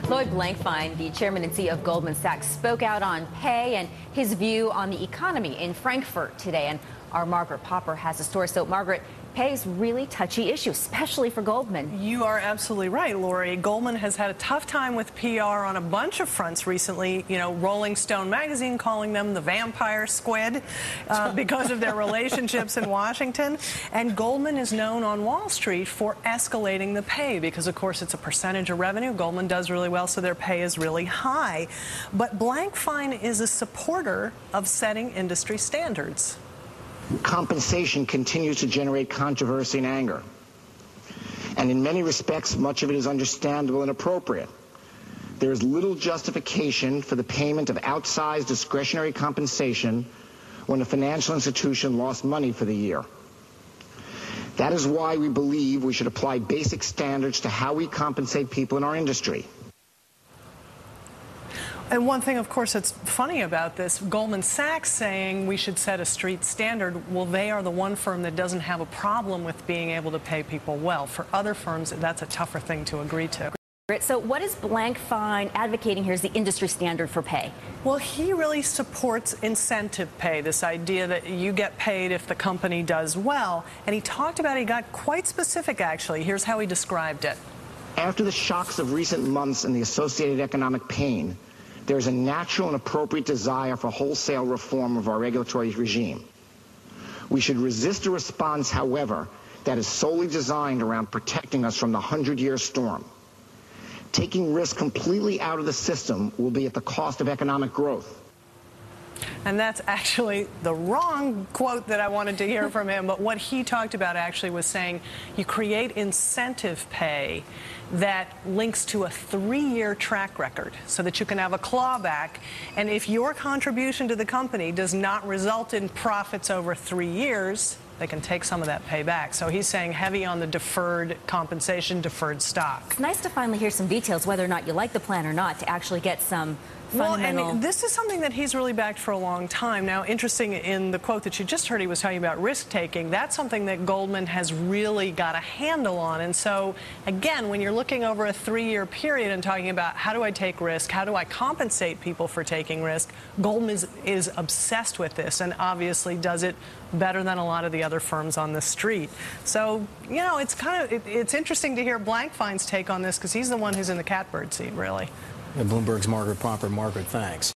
Lloyd Blankfein, the chairman and CEO of Goldman Sachs, spoke out on pay and his view on the economy in Frankfurt today. And our Margaret Popper has a story. So, Margaret, pay is a really touchy issue, especially for Goldman. You are absolutely right, Lori. Goldman has had a tough time with PR on a bunch of fronts recently. You know, Rolling Stone magazine calling them the vampire squid because of their relationships in Washington. And Goldman is known on Wall Street for escalating the pay because, of course, it's a percentage of revenue. Goldman does really well, so their pay is really high. But Blankfein is a supporter of setting industry standards. Compensation continues to generate controversy and anger. And in many respects, much of it is understandable and appropriate. There is little justification for the payment of outsized discretionary compensation when a financial institution lost money for the year. That is why we believe we should apply basic standards to how we compensate people in our industry. And one thing, of course, that's funny about this, Goldman Sachs saying we should set a street standard. Well, they are the one firm that doesn't have a problem with being able to pay people well. For other firms, that's a tougher thing to agree to. So what is Blankfein advocating here as the industry standard for pay? Well, he really supports incentive pay, this idea that you get paid if the company does well. And he talked about it, he got quite specific, actually. Here's how he described it. After the shocks of recent months and the associated economic pain, there is a natural and appropriate desire for wholesale reform of our regulatory regime. We should resist a response, however, that is solely designed around protecting us from the 100-year storm. Taking risk completely out of the system will be at the cost of economic growth. And that's actually the wrong quote that I wanted to hear from him. But what he talked about actually was saying you create incentive pay that links to a 3-year track record so that you can have a clawback. And if your contribution to the company does not result in profits over 3 years, they can take some of that pay back. So he's saying heavy on the deferred compensation, deferred stock. It's nice to finally hear some details, whether or not you like the plan or not, to actually get some fundamental... Well, and this is something that he's really backed for a long time. Now, interesting, in the quote that you just heard, he was talking about risk-taking. That's something that Goldman has really got a handle on. And so, again, when you're looking over a 3-year period and talking about how do I take risk, how do I compensate people for taking risk, Goldman is obsessed with this and obviously does it better than a lot of the other firms on the street. So, you know, it's interesting to hear Blankfein's take on this because he's the one who's in the catbird seat, really. Bloomberg's Margaret Popper. Margaret, thanks.